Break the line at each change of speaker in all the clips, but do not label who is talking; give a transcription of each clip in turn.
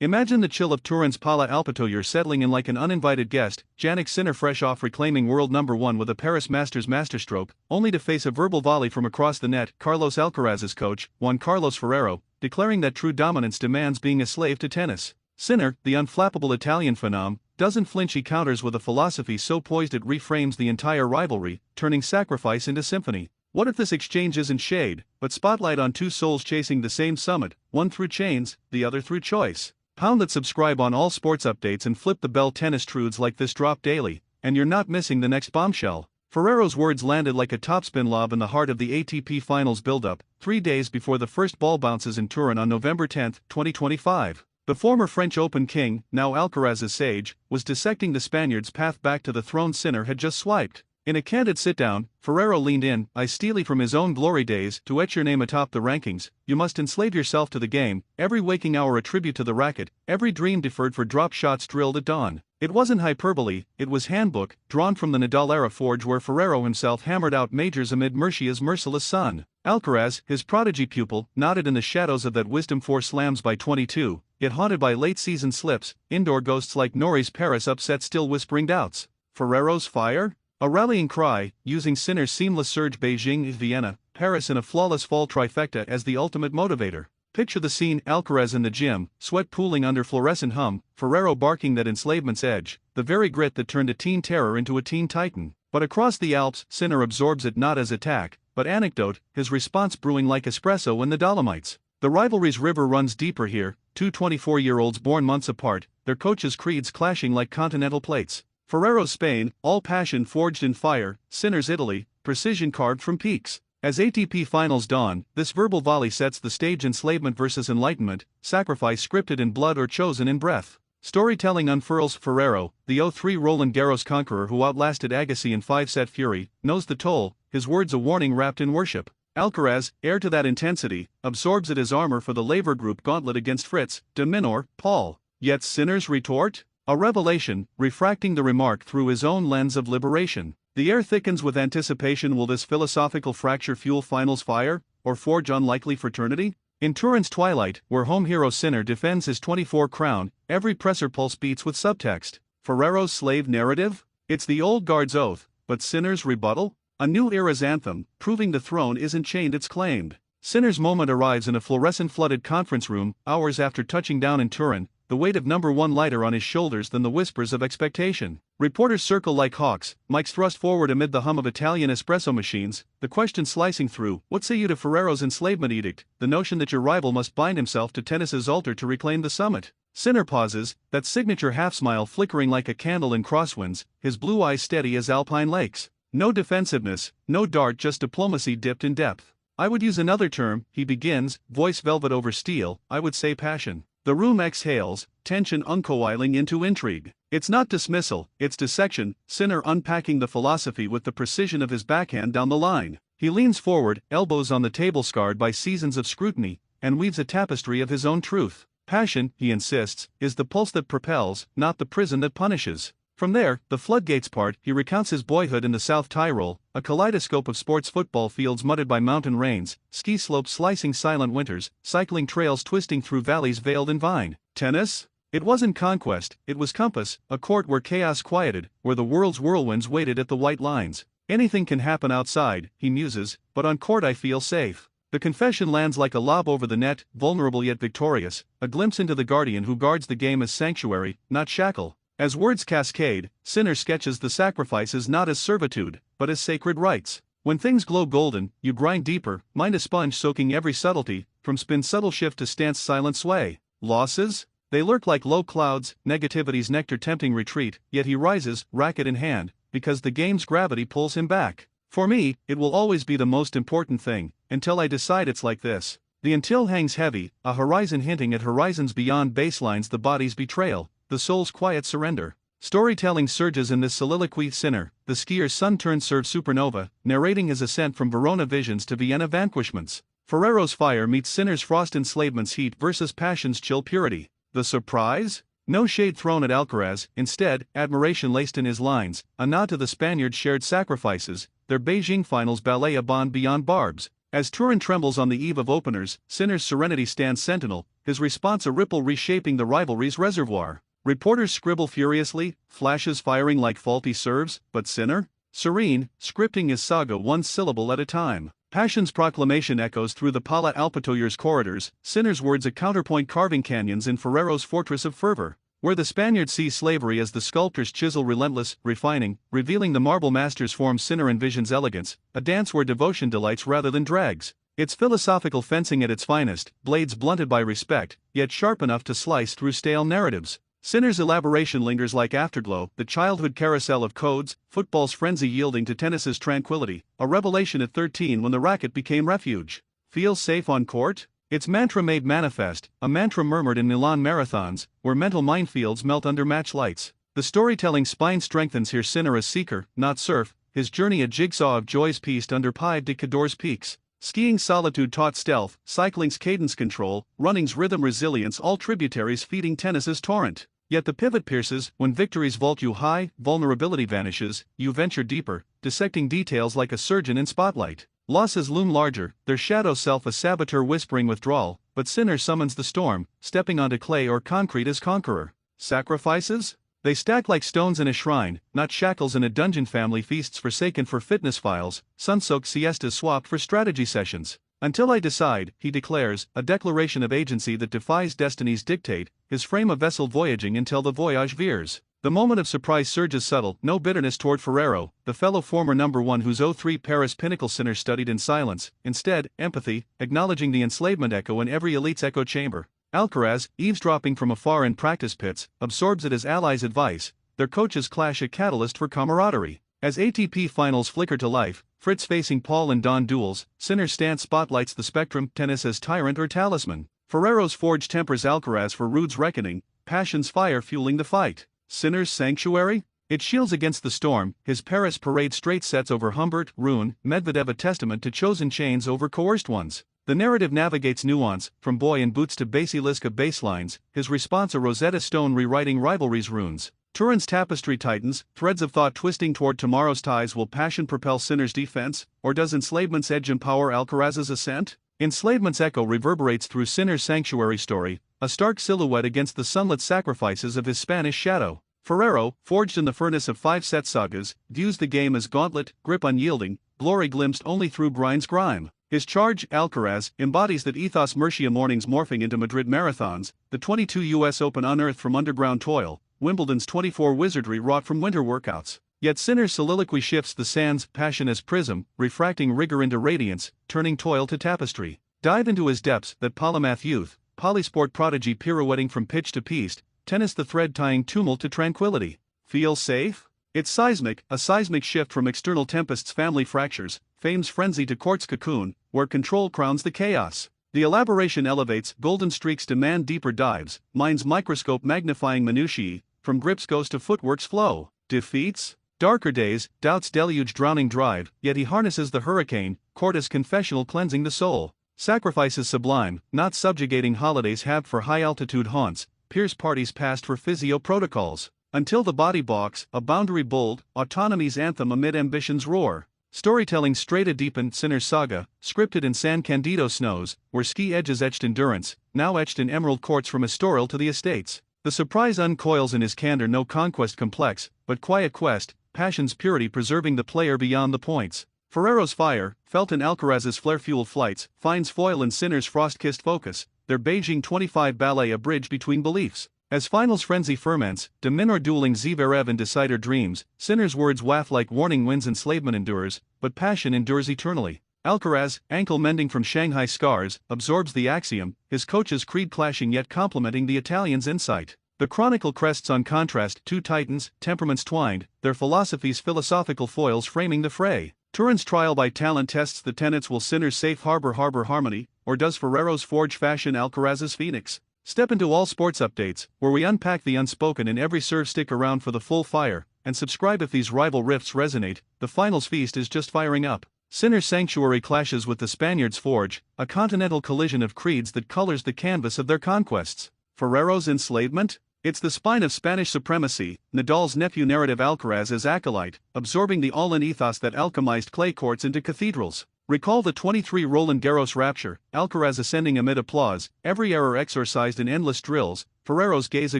Imagine the chill of Turin's Pala Alpitour settling in like an uninvited guest, Jannik Sinner fresh off reclaiming world #1 with a Paris Masters masterstroke, only to face a verbal volley from across the net. Carlos Alcaraz's coach, Juan Carlos Ferrero, declaring that true dominance demands being a slave to tennis. Sinner, the unflappable Italian phenom, doesn't flinch. He counters with a philosophy so poised it reframes the entire rivalry, turning sacrifice into symphony. What if this exchange isn't shade, but spotlight on two souls chasing the same summit, one through chains, the other through choice? Pound that subscribe on all sports updates and flip the bell. Tennis truths like this drop daily, and you're not missing the next bombshell. Ferrero's words landed like a topspin lob in the heart of the ATP Finals build-up, 3 days before the first ball bounces in Turin on November 10, 2025. The former French Open king, now Alcaraz's sage, was dissecting the Spaniard's path back to the throne Sinner had just swiped. In a candid sit-down, Ferrero leaned in, steely from his own glory days. To etch your name atop the rankings, you must enslave yourself to the game, every waking hour a tribute to the racket, every dream deferred for drop shots drilled at dawn. It wasn't hyperbole, it was handbook, drawn from the Nadal-era forge where Ferrero himself hammered out majors amid Murcia's merciless sun. Alcaraz, his prodigy pupil, nodded in the shadows of that wisdom. 4 slams by 22, yet haunted by late-season slips, indoor ghosts like Nori's Paris upset still whispering doubts. Ferrero's fire? A rallying cry, using Sinner's seamless surge. Beijing, Vienna, Paris in a flawless fall trifecta as the ultimate motivator. Picture the scene: Alcaraz in the gym, sweat pooling under fluorescent hum, Ferrero barking that enslavement's edge, the very grit that turned a teen terror into a teen titan. But across the Alps, Sinner absorbs it not as attack, but anecdote, his response brewing like espresso in the Dolomites. The rivalry's river runs deeper here, two 24-year-olds born months apart, their coaches' creeds clashing like continental plates. Ferrero's Spain, all passion forged in fire; Sinner's Italy, precision carved from peaks. As ATP Finals dawn, this verbal volley sets the stage: enslavement versus enlightenment, sacrifice scripted in blood or chosen in breath. Storytelling unfurls. Ferrero, the 03 Roland Garros conqueror who outlasted Agassi in 5-set fury, knows the toll, his words a warning wrapped in worship. Alcaraz, heir to that intensity, absorbs it as armor for the Laver Group gauntlet against Fritz, de Minaur, Paul. Yet Sinner's retort? A revelation, refracting the remark through his own lens of liberation. The air thickens with anticipation. Will this philosophical fracture fuel finals fire, or forge unlikely fraternity? In Turin's twilight, where home hero Sinner defends his 24 crown, every presser pulse beats with subtext. Ferrero's slave narrative? It's the old guard's oath, but Sinner's rebuttal? A new era's anthem, proving the throne isn't chained, it's claimed. Sinner's moment arrives in a fluorescent-flooded conference room, hours after touching down in Turin, the weight of #1 lighter on his shoulders than the whispers of expectation. Reporters circle like hawks, mics thrust forward amid the hum of Italian espresso machines, the question slicing through: what say you to Ferrero's enslavement edict, the notion that your rival must bind himself to tennis's altar to reclaim the summit? Sinner pauses, that signature half-smile flickering like a candle in crosswinds, his blue eyes steady as alpine lakes. No defensiveness, no dart, just diplomacy dipped in depth. I would use another term, he begins, voice velvet over steel, I would say passion. The room exhales, tension uncoiling into intrigue. It's not dismissal, it's dissection, Sinner unpacking the philosophy with the precision of his backhand down the line. He leans forward, elbows on the table scarred by seasons of scrutiny, and weaves a tapestry of his own truth. Passion, he insists, is the pulse that propels, not the prison that punishes. From there, the floodgates part. He recounts his boyhood in the South Tyrol, a kaleidoscope of sports: football fields mudded by mountain rains, ski slopes slicing silent winters, cycling trails twisting through valleys veiled in vine. Tennis? It wasn't conquest, it was compass, a court where chaos quieted, where the world's whirlwinds waited at the white lines. Anything can happen outside, he muses, but on court I feel safe. The confession lands like a lob over the net, vulnerable yet victorious, a glimpse into the guardian who guards the game as sanctuary, not shackle. As words cascade, Sinner sketches the sacrifices not as servitude, but as sacred rites. When things glow golden, you grind deeper, mind a sponge soaking every subtlety, from spin subtle shift to stance silent sway. Losses? They lurk like low clouds, negativity's nectar tempting retreat, yet he rises, racket in hand, because the game's gravity pulls him back. For me, it will always be the most important thing, until I decide it's like this. The until hangs heavy, a horizon hinting at horizons beyond baselines, the body's betrayal, the soul's quiet surrender. Storytelling surges in this soliloquy. Sinner, the skier's sun-turned serve supernova, narrating his ascent from Verona visions to Vienna vanquishments. Ferrero's fire meets Sinner's frost, enslavement's heat versus passion's chill purity. The surprise? No shade thrown at Alcaraz, instead, admiration laced in his lines, a nod to the Spaniard's shared sacrifices, their Beijing Finals ballet, a bond beyond barbs. As Turin trembles on the eve of openers, Sinner's serenity stands sentinel, his response a ripple reshaping the rivalry's reservoir. Reporters scribble furiously, flashes firing like faulty serves, but Sinner? Serene, scripting his saga one syllable at a time. Passion's proclamation echoes through the Pala Alpitoyer's corridors, Sinner's words a counterpoint carving canyons in Ferrero's fortress of fervor, where the Spaniards see slavery as the sculptor's chisel relentless, refining, revealing the marble master's form. Sinner envisions elegance, a dance where devotion delights rather than drags. It's philosophical fencing at its finest, blades blunted by respect, yet sharp enough to slice through stale narratives. Sinner's elaboration lingers like afterglow, the childhood carousel of codes, football's frenzy yielding to tennis's tranquility, a revelation at 13 when the racket became refuge. Feel safe on court? Its mantra made manifest, a mantra murmured in Milan marathons, where mental minefields melt under match lights. The storytelling spine strengthens here. Sinner a seeker, not serf, his journey a jigsaw of joys pieced under Pive de Cador's peaks. Skiing solitude taught stealth, cycling's cadence control, running's rhythm resilience, all tributaries feeding tennis's torrent. Yet the pivot pierces, when victories vault you high, vulnerability vanishes, you venture deeper, dissecting details like a surgeon in spotlight. Losses loom larger, their shadow self a saboteur whispering withdrawal, but Sinner summons the storm, stepping onto clay or concrete as conqueror. Sacrifices? They stack like stones in a shrine, not shackles in a dungeon. Family feasts forsaken for fitness files, sun-soaked siestas swapped for strategy sessions. Until I decide, he declares, a declaration of agency that defies destiny's dictate, his frame a vessel voyaging until the voyage veers. The moment of surprise surges subtle, no bitterness toward Ferrero, the fellow former #1 whose 03 Paris pinnacle. Sinner studied in silence, instead, empathy, acknowledging the enslavement echo in every elite's echo chamber. Alcaraz, eavesdropping from afar in practice pits, absorbs it as allies' advice, their coaches clash a catalyst for camaraderie. As ATP Finals flicker to life, Fritz facing Paul in Don duels, Sinner's stance spotlights the spectrum, tennis as tyrant or talisman. Ferrero's forge tempers Alcaraz for Rude's reckoning, passion's fire fueling the fight. Sinner's sanctuary? It shields against the storm, his Paris parade straight sets over Humbert, Rune, Medvedev a testament to chosen chains over coerced ones. The narrative navigates nuance, from boy in boots to basilisk of baselines, his response a Rosetta Stone rewriting rivalry's runes. Turin's tapestry tightens, threads of thought twisting toward tomorrow's ties. Will passion propel Sinner's defense, or does enslavement's edge empower Alcaraz's ascent? Enslavement's echo reverberates through Sinner's sanctuary story, a stark silhouette against the sunlit sacrifices of his Spanish shadow. Ferrero, forged in the furnace of 5-set sagas, views the game as gauntlet, grip unyielding, glory glimpsed only through brine's grime. His charge, Alcaraz, embodies that ethos. Murcia mornings morphing into Madrid marathons, the 22 US Open unearthed from underground toil, Wimbledon's 24 wizardry wrought from winter workouts. Yet Sinner's soliloquy shifts the sands, passion as prism, refracting rigor into radiance, turning toil to tapestry. Dive into his depths, that polymath youth, polysport prodigy pirouetting from pitch to piste, tennis the thread tying tumult to tranquility. Feel safe? It's seismic, a seismic shift from external tempests, family fractures, fame's frenzy to court's cocoon, where control crowns the chaos. The elaboration elevates, golden streaks demand deeper dives, mind's microscope magnifying minutiae, from grips goes to footwork's flow. Defeats? Darker days, doubts deluge drowning drive, yet he harnesses the hurricane, court as confessional cleansing the soul. Sacrifices sublime, not subjugating holidays halved for high-altitude haunts, pierce parties past for physio protocols. Until the body balks, a boundary bold, autonomy's anthem amid ambition's roar. Storytelling straight a deepened Sinner's saga, scripted in San Candido snows, where ski edges etched endurance, now etched in emerald courts from Estoril to the estates. The surprise uncoils in his candor, no conquest complex, but quiet quest, passion's purity preserving the player beyond the points. Ferrero's fire, felt in Alcaraz's flare-fueled flights, finds foil in Sinner's frost-kissed focus, their Beijing 25 ballet a bridge between beliefs. As finals frenzy ferments, de Minaur dueling Zverev and Decider dreams, Sinner's words waft like warning winds. Enslavement endures, but passion endures eternally. Alcaraz, ankle mending from Shanghai scars, absorbs the axiom, his coach's creed clashing yet complementing the Italian's insight. The chronicle crests on contrast, two titans, temperaments twined, their philosophies philosophical foils framing the fray. Turin's trial by talent tests the tenets. Will Sinner's safe harbor harmony, or does Ferrero's forge fashion Alcaraz's phoenix? Step into All Sports Updates, where we unpack the unspoken in every serve. Stick around for the full fire, and subscribe if these rival rifts resonate. The finals feast is just firing up. Sinner's sanctuary clashes with the Spaniard's forge, a continental collision of creeds that colors the canvas of their conquests. Ferrero's enslavement? It's the spine of Spanish supremacy, Nadal's nephew narrative. Alcaraz as acolyte, absorbing the all-in ethos that alchemized clay courts into cathedrals. Recall the 23 Roland Garros rapture, Alcaraz ascending amid applause, every error exorcised in endless drills, Ferrero's gaze a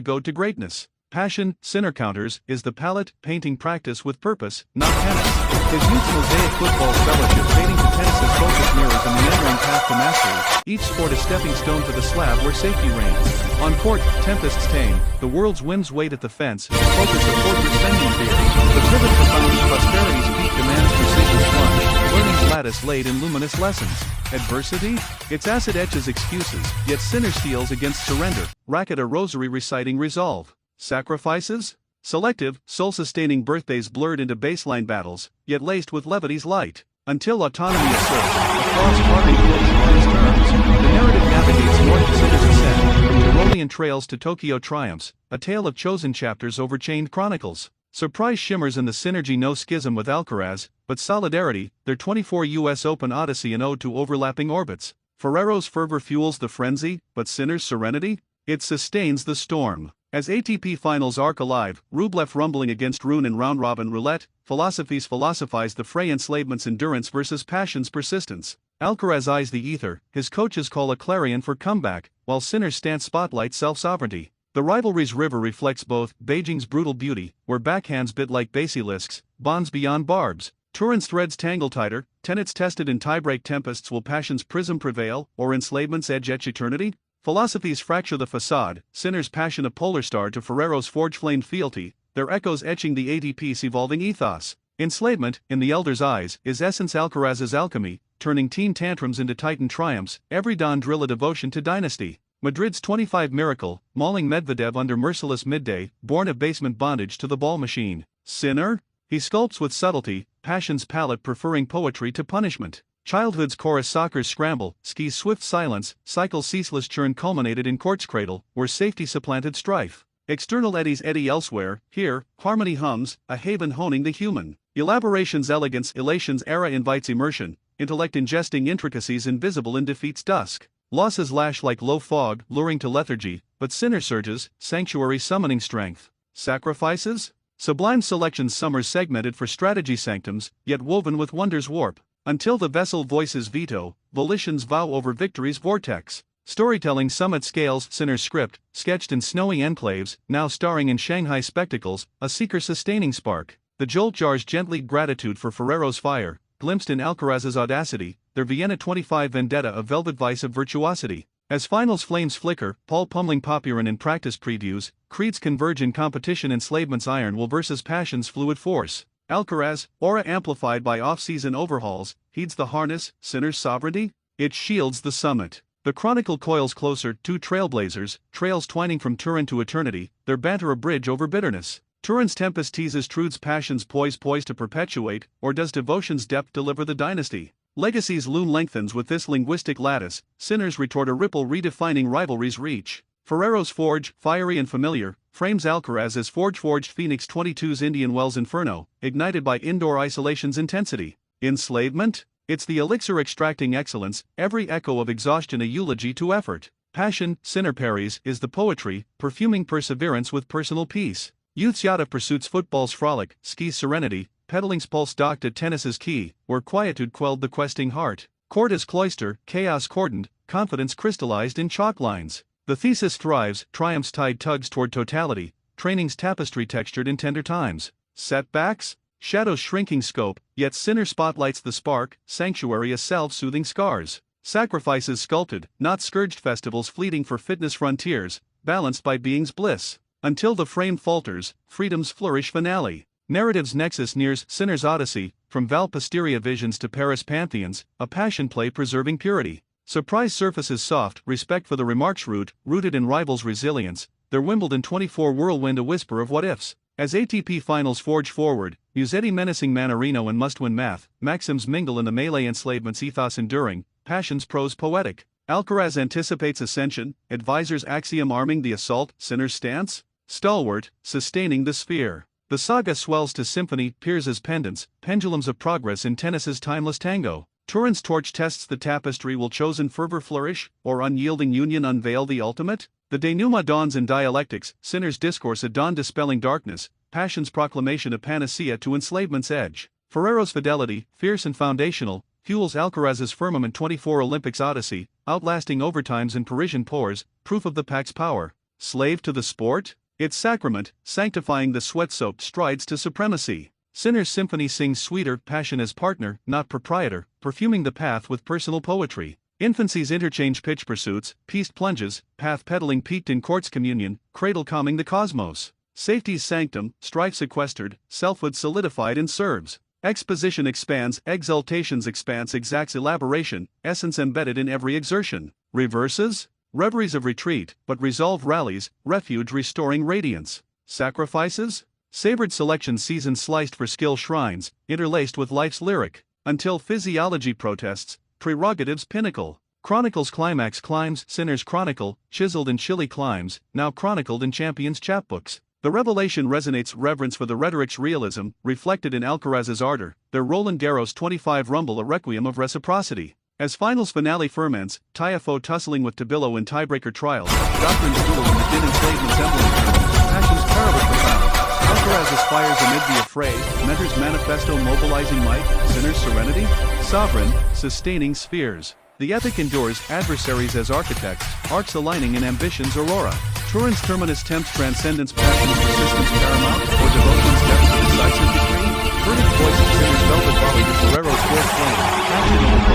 goad to greatness. Passion, Sinner counters, is the palette, painting practice with purpose, not tennis. His youth's mosaic football's fellowship fading to tennis's focus mirrors and meandering path to mastery, each sport a stepping stone to the slab where safety reigns. On court, tempests tame, the world's whims wait at the fence, the focus of fortress bending fear. The pivot to founding prosperity's peak demands precision plunge, learning's lattice laid in luminous lessons. Adversity? Its acid etches excuses, yet Sinner steals against surrender, racket a rosary reciting resolve. Sacrifices? Selective, soul-sustaining birthdays blurred into baseline battles, yet laced with levity's light. Until autonomy asserts, across carving closure on his terms, the narrative navigates north to Sinner's ascent, from Tyrolean trails to Tokyo triumphs, a tale of chosen chapters over chained chronicles. Surprise shimmers in the synergy, no schism with Alcaraz, but solidarity, their 24 US Open odyssey an ode to overlapping orbits. Ferrero's fervor fuels the frenzy, but Sinner's serenity? It sustains the storm. As ATP Finals arc alive, Rublev rumbling against Rune in round-robin roulette, philosophies philosophize the fray, enslavement's endurance versus passion's persistence. Alcaraz eyes the ether, his coaches call a clarion for comeback, while Sinner's stance spotlights self-sovereignty. The rivalry's river reflects both, Beijing's brutal beauty, where backhands bit like basilisks, bonds beyond barbs. Turin's threads tangle tighter, tenets tested in tiebreak tempests. Will passion's prism prevail, or enslavement's edge etch eternity? Philosophies fracture the facade, Sinner's passion a polar star to Ferrero's forge-flamed fealty, their echoes etching the ATP's evolving ethos. Enslavement, in the elder's eyes, is essence Alcaraz's alchemy, turning teen tantrums into titan triumphs, every dawn drill a devotion to dynasty. Madrid's 25 miracle, mauling Medvedev under merciless midday, born of basement bondage to the ball machine. Sinner? He sculpts with subtlety, passion's palette preferring poetry to punishment. Childhood's chorus, soccer's scramble, ski's swift silence, cycle's ceaseless churn culminated in court's cradle, where safety supplanted strife. External eddies eddy elsewhere, here, harmony hums, a haven honing the human. Elaboration's elegance, elation's era invites immersion, intellect ingesting intricacies invisible in defeat's dusk. Losses lash like low fog, luring to lethargy, but Sinner surges, sanctuary summoning strength. Sacrifices? Sublime selections, summers segmented for strategy sanctums, yet woven with wonder's warp. Until the vessel voices veto, volitions vow over victory's vortex. Storytelling summit scales, Sinner's script, sketched in snowy enclaves, now starring in Shanghai spectacles, a seeker-sustaining spark. The jolt jars gently gratitude for Ferrero's fire, glimpsed in Alcaraz's audacity, their Vienna 25 vendetta a velvet vice of virtuosity. As finals flames flicker, Paul pummeling Popyrin in practice previews, creeds converge in competition, enslavement's iron will versus passion's fluid force. Alcaraz, aura amplified by off-season overhauls, heeds the harness, Sinner's sovereignty? It shields the summit. The chronicle coils closer, two trailblazers, trails twining from Turin to eternity, their banter a bridge over bitterness. Turin's tempest teases truth's passion's poised to perpetuate, or does devotion's depth deliver the dynasty? Legacy's loom lengthens with this linguistic lattice, Sinner's retort a ripple redefining rivalry's reach. Ferrero's forge, fiery and familiar, frames Alcaraz as forged Phoenix 22's Indian Wells inferno, ignited by indoor isolation's intensity. Enslavement? It's the elixir extracting excellence, every echo of exhaustion a eulogy to effort. Passion, Sinner parries, is the poetry, perfuming perseverance with personal peace. Youth's yacht of pursuits, football's frolic, ski's serenity, pedaling's pulse docked at tennis's key, where quietude quelled the questing heart. Court as cloister, chaos cordoned, confidence crystallized in chalk lines. The thesis thrives, triumph's tide tugs toward totality, training's tapestry textured in tender times. Setbacks? Shadows shrinking scope, yet Sinner spotlights the spark, sanctuary a self-soothing scars. Sacrifices sculpted, not scourged, festivals fleeting for fitness frontiers, balanced by being's bliss. Until the frame falters, freedom's flourish finale. Narrative's nexus nears, Sinner's odyssey, from Val Pasteria visions to Paris pantheons, a passion play preserving purity. Surprise surfaces soft, respect for the remarks rooted in rivals' resilience, their Wimbledon 24 whirlwind a whisper of what-ifs. As ATP Finals forge forward, Musetti menacing Manarino and must-win math, maxims mingle in the melee, enslavement's ethos enduring, passion's prose poetic. Alcaraz anticipates ascension, advisors axiom arming the assault, Sinner's stance? Stalwart, sustaining the sphere. The saga swells to symphony, piers as pendants, pendulums of progress in tennis's timeless tango. Turin's torch tests the tapestry, will chosen fervor flourish, or unyielding union unveil the ultimate? The denouement dawns in dialectics, Sinner's discourse a dawn dispelling darkness, passion's proclamation a panacea to enslavement's edge. Ferrero's fidelity, fierce and foundational, fuels Alcaraz's firmament 24 Olympics odyssey, outlasting overtimes and Parisian pours, proof of the pack's power. Slave to the sport? Its sacrament, sanctifying the sweat-soaked strides to supremacy. Sinner's symphony sings sweeter passion as partner, not proprietor, perfuming the path with personal poetry. Infancy's interchange pitch pursuits, pieced plunges, path pedaling peaked in court's communion, cradle calming the cosmos. Safety's sanctum, strife sequestered, selfhood solidified in serves. Exposition expands, exultation's expanse exacts elaboration, essence embedded in every exertion. Reverses? Reveries of retreat, but resolve rallies, refuge restoring radiance. Sacrifices? Sabered selection seasons sliced for skill shrines, interlaced with life's lyric. Until physiology protests, prerogative's pinnacle. Chronicle's climax climbs, Sinner's chronicle, chiseled in chilly climes, now chronicled in champions' chapbooks. The revelation resonates reverence for the rhetoric's realism, reflected in Alcaraz's ardor, their Roland Garros 25 rumble a requiem of reciprocity. As finals finale ferments, Tiafoe tussling with Tabilo in tiebreaker trials, doctrines duel in the din enslavement emblem tournament, passions parallel profound. Alcaraz aspires amid the affray, Mentor's manifesto mobilizing might, Sinner's serenity? Sovereign, sustaining spheres. The epic endures, adversaries as architects, arcs aligning in ambition's aurora. Turin's terminus tempts transcendence, passion's persistence paramount, or devotion's depth to decisive decree? Verdict voice of Sinner's velvet volley to Ferrero's fourth flame, passion over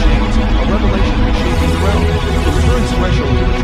chains, a revelation reshaping the realm. From Turin's threshold to the